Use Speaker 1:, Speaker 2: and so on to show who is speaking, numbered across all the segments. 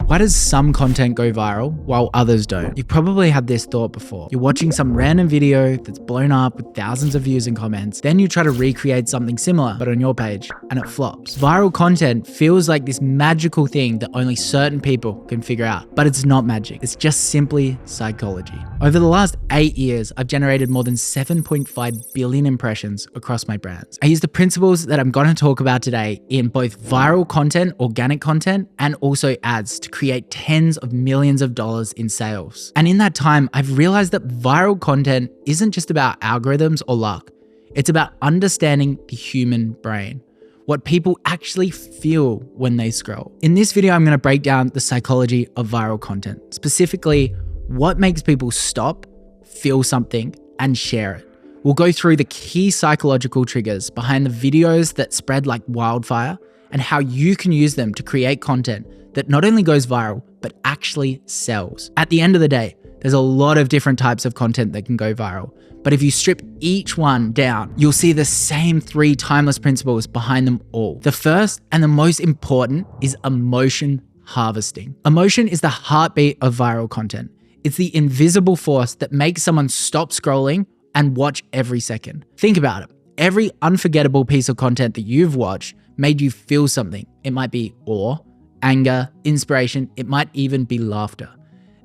Speaker 1: Why does some content go viral while others don't? You've probably had this thought before. You're watching some random video that's blown up with thousands of views and comments, then you try to recreate something similar, but on your page, and it flops. Viral content feels like this magical thing that only certain people can figure out, but it's not magic. It's just simply psychology. Over the last 8 years, I've generated more than 7.5 billion impressions across my brands. I use the principles that I'm going to talk about today in both viral content, organic content, and also ads to create tens of millions of dollars in sales. And in that time, I've realized that viral content isn't just about algorithms or luck. It's about understanding the human brain, what people actually feel when they scroll. In this video, I'm going to break down the psychology of viral content, specifically what makes people stop, feel something, and share it. We'll go through the key psychological triggers behind the videos that spread like wildfire and how you can use them to create content that not only goes viral, but actually sells. At the end of the day, there's a lot of different types of content that can go viral. But if you strip each one down, you'll see the same 3 timeless principles behind them all. The first and the most important is emotion harvesting. Emotion is the heartbeat of viral content. It's the invisible force that makes someone stop scrolling and watch every second. Think about it. Every unforgettable piece of content that you've watched made you feel something. It might be awe, anger, inspiration. It might even be laughter.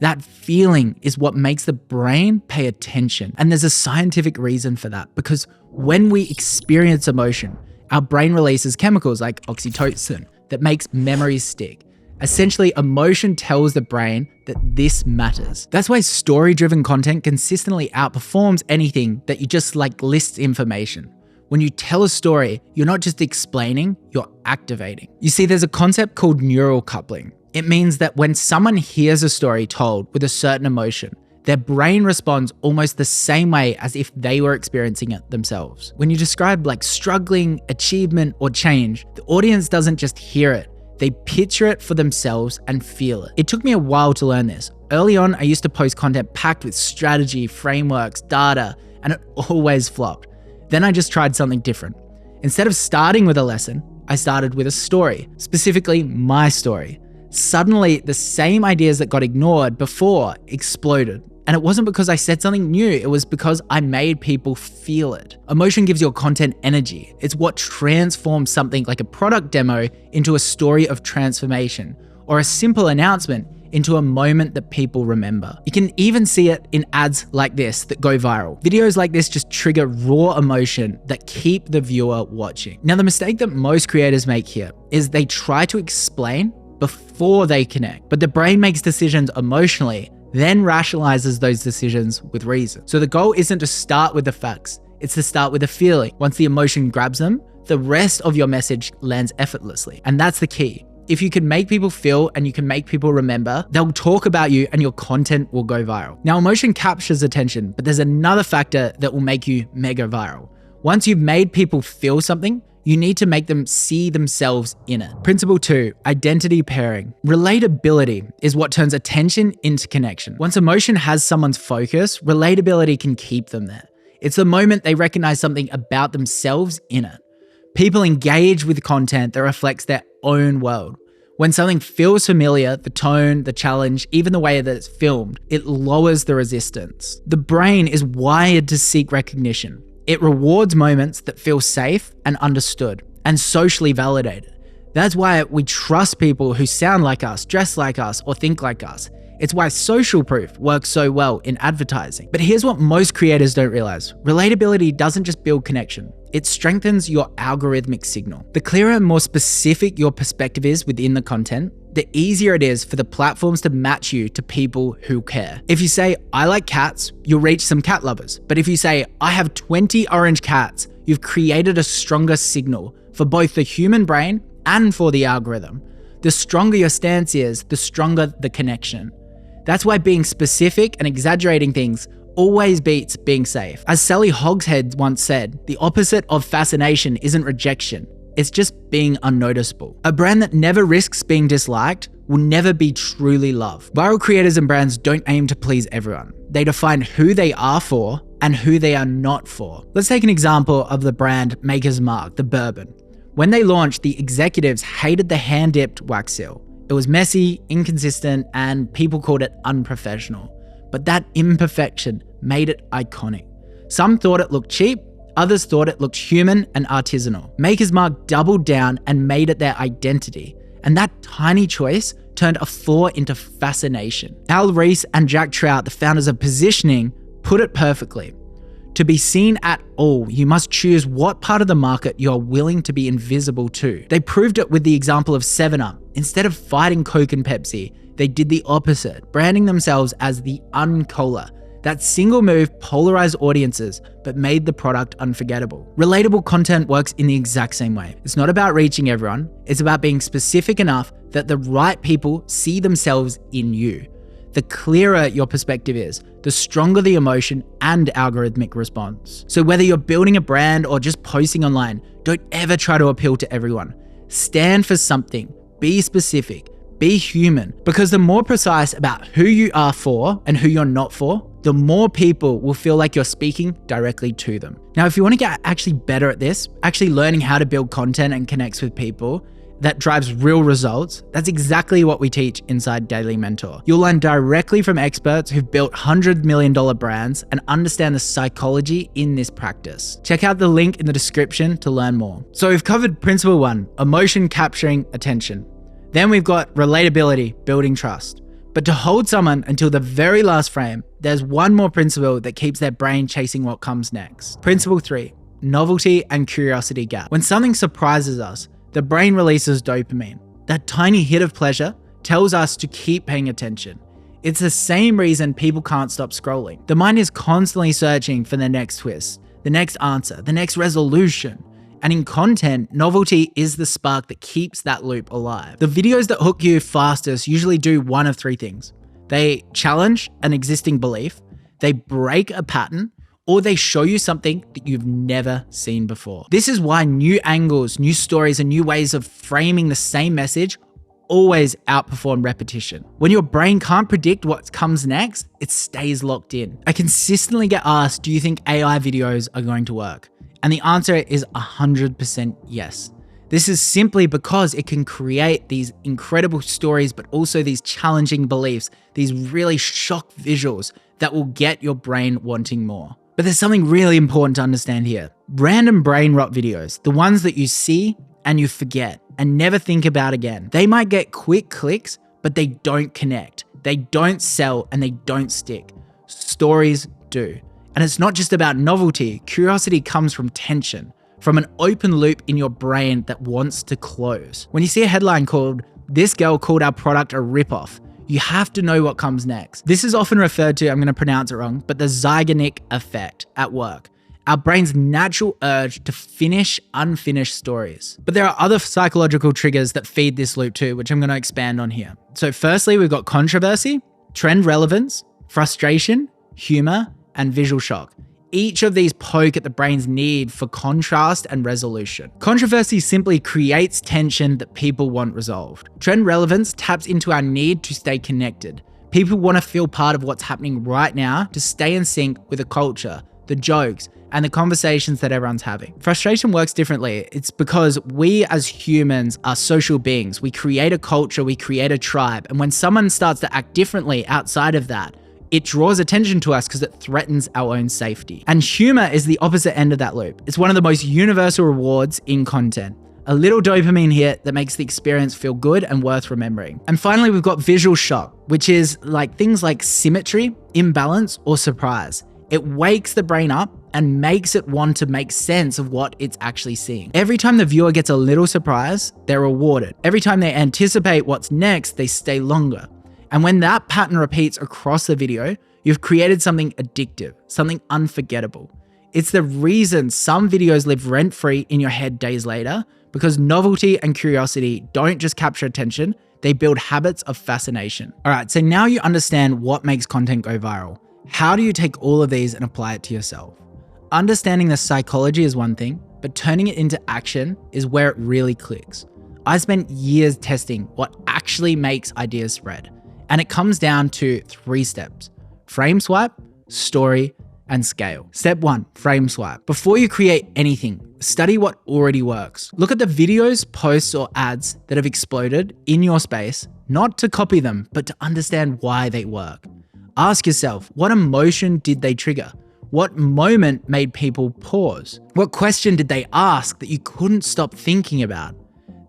Speaker 1: That feeling is what makes the brain pay attention. And there's a scientific reason for that, because when we experience emotion, our brain releases chemicals like oxytocin that makes memories stick. Essentially, emotion tells the brain that this matters. That's why story-driven content consistently outperforms anything that you just lists information. When you tell a story, you're not just explaining, you're activating. You see, there's a concept called neural coupling. It means that when someone hears a story told with a certain emotion, their brain responds almost the same way as if they were experiencing it themselves. When you describe struggling, achievement, or change, the audience doesn't just hear it, they picture it for themselves and feel it. It took me a while to learn this. Early on, I used to post content packed with strategy, frameworks, data, and it always flopped. Then I just tried something different. Instead of starting with a lesson, I started with a story, specifically my story. Suddenly, the same ideas that got ignored before exploded. And it wasn't because I said something new, it was because I made people feel it. Emotion gives your content energy. It's what transforms something like a product demo into a story of transformation, or a simple announcement into a moment that people remember. You can even see it in ads like this that go viral. Videos like this just trigger raw emotion that keep the viewer watching. Now, the mistake that most creators make here is they try to explain before they connect, but the brain makes decisions emotionally, then rationalizes those decisions with reason. So the goal isn't to start with the facts, it's to start with a feeling. Once the emotion grabs them, the rest of your message lands effortlessly. And that's the key. If you can make people feel and you can make people remember, they'll talk about you and your content will go viral. Now, emotion captures attention, but there's another factor that will make you mega viral. Once you've made people feel something, you need to make them see themselves in it. Principle 2, identity pairing. Relatability is what turns attention into connection. Once emotion has someone's focus, relatability can keep them there. It's the moment they recognize something about themselves in it. People engage with content that reflects their own world. When something feels familiar, the tone, the challenge, even the way that it's filmed, it lowers the resistance. The brain is wired to seek recognition. It rewards moments that feel safe and understood and socially validated. That's why we trust people who sound like us, dress like us, or think like us. It's why social proof works so well in advertising. But here's what most creators don't realize. Relatability doesn't just build connection. It strengthens your algorithmic signal. The clearer and more specific your perspective is within the content, the easier it is for the platforms to match you to people who care. If you say, I like cats, you'll reach some cat lovers. But if you say, I have 20 orange cats, you've created a stronger signal for both the human brain and for the algorithm. The stronger your stance is, the stronger the connection. That's why being specific and exaggerating things always beats being safe. As Sally Hogshead once said, the opposite of fascination isn't rejection. It's just being unnoticeable. A brand that never risks being disliked will never be truly loved. Viral creators and brands don't aim to please everyone. They define who they are for and who they are not for. Let's take an example of the brand Maker's Mark, the bourbon. When they launched, the executives hated the hand-dipped wax seal. It was messy, inconsistent, and people called it unprofessional. But that imperfection made it iconic. Some thought it looked cheap, others thought it looked human and artisanal. Maker's Mark doubled down and made it their identity. And that tiny choice turned a flaw into fascination. Al Reese and Jack Trout, the founders of Positioning, put it perfectly. To be seen at all, you must choose what part of the market you are willing to be invisible to. They proved it with the example of 7-Up. Instead of fighting Coke and Pepsi, they did the opposite, branding themselves as the uncola. That single move polarized audiences, but made the product unforgettable. Relatable content works in the exact same way. It's not about reaching everyone, it's about being specific enough that the right people see themselves in you. The clearer your perspective is, the stronger the emotion and algorithmic response. So whether you're building a brand or just posting online, don't ever try to appeal to everyone. Stand for something, be specific, be human, because the more precise about who you are for and who you're not for, the more people will feel like you're speaking directly to them. Now, if you want to get actually better at this, actually learning how to build content and connects with people that drives real results, that's exactly what we teach inside Daily Mentor. You'll learn directly from experts who've built $100 million brands and understand the psychology in this practice. Check out the link in the description to learn more. So we've covered principle 1, emotion capturing attention. Then we've got relatability, building trust. But to hold someone until the very last frame, there's one more principle that keeps their brain chasing what comes next. Principle 3, novelty and curiosity gap. When something surprises us, the brain releases dopamine. That tiny hit of pleasure tells us to keep paying attention. It's the same reason people can't stop scrolling. The mind is constantly searching for the next twist, the next answer, the next resolution. And in content, novelty is the spark that keeps that loop alive. The videos that hook you fastest usually do one of 3 things. They challenge an existing belief, they break a pattern, or they show you something that you've never seen before. This is why new angles, new stories, and new ways of framing the same message always outperform repetition. When your brain can't predict what comes next, it stays locked in. I consistently get asked, do you think AI videos are going to work? And the answer is 100% yes. This is simply because it can create these incredible stories, but also these challenging beliefs, these really shock visuals that will get your brain wanting more. But there's something really important to understand here. Random brain rot videos, the ones that you see and you forget and never think about again, they might get quick clicks, but they don't connect. They don't sell and they don't stick. Stories do. And it's not just about novelty. Curiosity comes from tension, from an open loop in your brain that wants to close. When you see a headline called, "This girl called our product a ripoff," you have to know what comes next. This is often referred to, I'm going to pronounce it wrong, but the Zeigarnik effect at work. Our brain's natural urge to finish unfinished stories. But there are other psychological triggers that feed this loop too, which I'm going to expand on here. So firstly, we've got controversy, trend relevance, frustration, humor, and visual shock. Each of these poke at the brain's need for contrast and resolution. Controversy simply creates tension that people want resolved. Trend relevance taps into our need to stay connected. People want to feel part of what's happening right now to stay in sync with the culture, the jokes, and the conversations that everyone's having. Frustration works differently. It's because we as humans are social beings. We create a culture, we create a tribe, and when someone starts to act differently outside of that, it draws attention to us because it threatens our own safety. And humor is the opposite end of that loop. It's one of the most universal rewards in content. A little dopamine hit that makes the experience feel good and worth remembering. And finally, we've got visual shock, which is like things like symmetry, imbalance, or surprise. It wakes the brain up and makes it want to make sense of what it's actually seeing. Every time the viewer gets a little surprise, they're rewarded. Every time they anticipate what's next, they stay longer. And when that pattern repeats across the video, you've created something addictive, something unforgettable. It's the reason some videos live rent-free in your head days later, because novelty and curiosity don't just capture attention, they build habits of fascination. All right, so now you understand what makes content go viral. How do you take all of these and apply it to yourself? Understanding the psychology is one thing, but turning it into action is where it really clicks. I spent years testing what actually makes ideas spread. And it comes down to 3 steps: frame swipe, story, and scale. Step 1, frame swipe. Before you create anything, study what already works. Look at the videos, posts, or ads that have exploded in your space, not to copy them, but to understand why they work. Ask yourself, what emotion did they trigger? What moment made people pause? What question did they ask that you couldn't stop thinking about?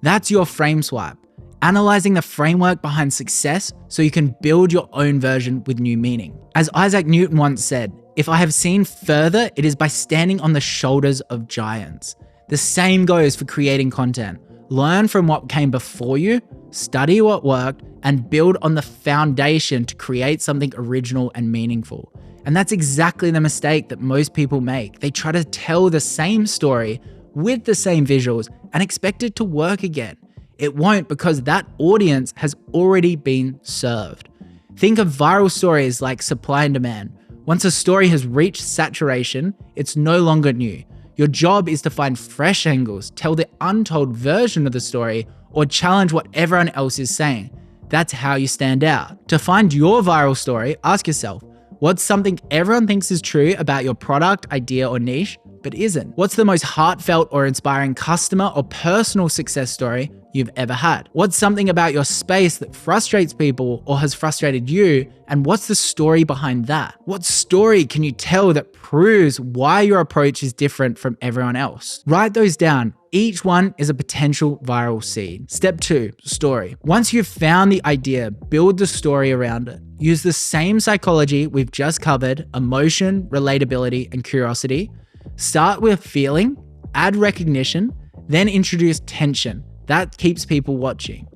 Speaker 1: That's your frame swipe. Analyzing the framework behind success so you can build your own version with new meaning. As Isaac Newton once said, "If I have seen further, it is by standing on the shoulders of giants." The same goes for creating content. Learn from what came before you, study what worked, and build on the foundation to create something original and meaningful. And that's exactly the mistake that most people make. They try to tell the same story with the same visuals and expect it to work again. It won't, because that audience has already been served. Think of viral stories like supply and demand. Once a story has reached saturation, it's no longer new. Your job is to find fresh angles, tell the untold version of the story, or challenge what everyone else is saying. That's how you stand out. To find your viral story, ask yourself, what's something everyone thinks is true about your product, idea, or niche, but isn't? What's the most heartfelt or inspiring customer or personal success story you've ever had? What's something about your space that frustrates people or has frustrated you? And what's the story behind that? What story can you tell that proves why your approach is different from everyone else? Write those down. Each one is a potential viral seed. Step 2, story. Once you've found the idea, build the story around it. Use the same psychology we've just covered: emotion, relatability, and curiosity. Start with feeling, add recognition, then introduce tension. That keeps people watching.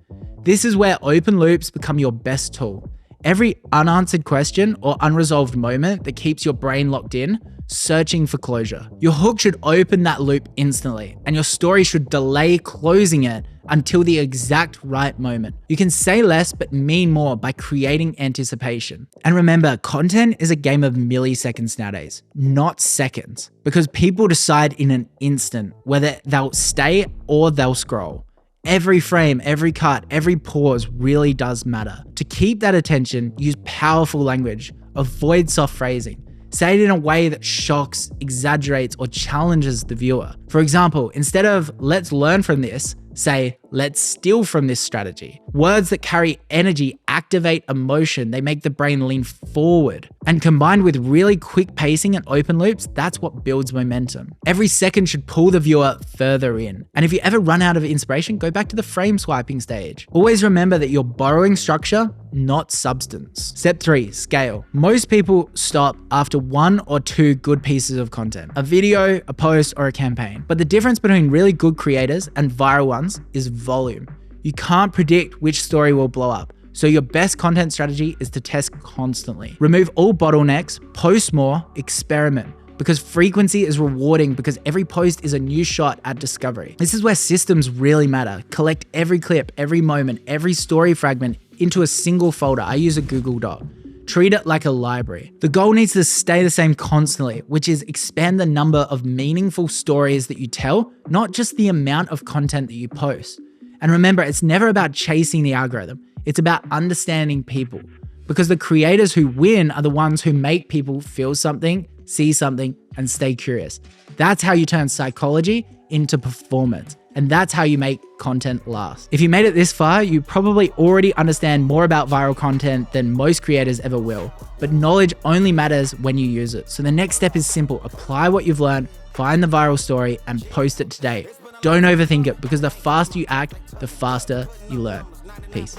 Speaker 1: This is where open loops become your best tool. Every unanswered question or unresolved moment that keeps your brain locked in, searching for closure. Your hook should open that loop instantly, and your story should delay closing it until the exact right moment. You can say less but mean more by creating anticipation. And remember, content is a game of milliseconds nowadays, not seconds, because people decide in an instant whether they'll stay or they'll scroll. Every frame, every cut, every pause really does matter. To keep that attention, use powerful language. Avoid soft phrasing. Say it in a way that shocks, exaggerates, or challenges the viewer. For example, instead of "let's learn from this," say "let's steal from this strategy." Words that carry energy activate emotion. They make the brain lean forward. And combined with really quick pacing and open loops, that's what builds momentum. Every second should pull the viewer further in. And if you ever run out of inspiration, go back to the frame swiping stage. Always remember that you're borrowing structure, not substance. Step 3, scale. Most people stop after 1 or 2 good pieces of content, a video, a post, or a campaign. But the difference between really good creators and viral ones is volume. You can't predict which story will blow up. So your best content strategy is to test constantly. Remove all bottlenecks, post more, experiment. Because frequency is rewarding, because every post is a new shot at discovery. This is where systems really matter. Collect every clip, every moment, every story fragment into a single folder. I use a Google Doc. Treat it like a library. The goal needs to stay the same constantly, which is expand the number of meaningful stories that you tell, not just the amount of content that you post. And remember, it's never about chasing the algorithm. It's about understanding people. Because the creators who win are the ones who make people feel something, see something, and stay curious. That's how you turn psychology into performance. And that's how you make content last. If you made it this far, you probably already understand more about viral content than most creators ever will. But knowledge only matters when you use it. So the next step is simple. Apply what you've learned, find the viral story, and post it today. Don't overthink it, because the faster you act, the faster you learn. Peace.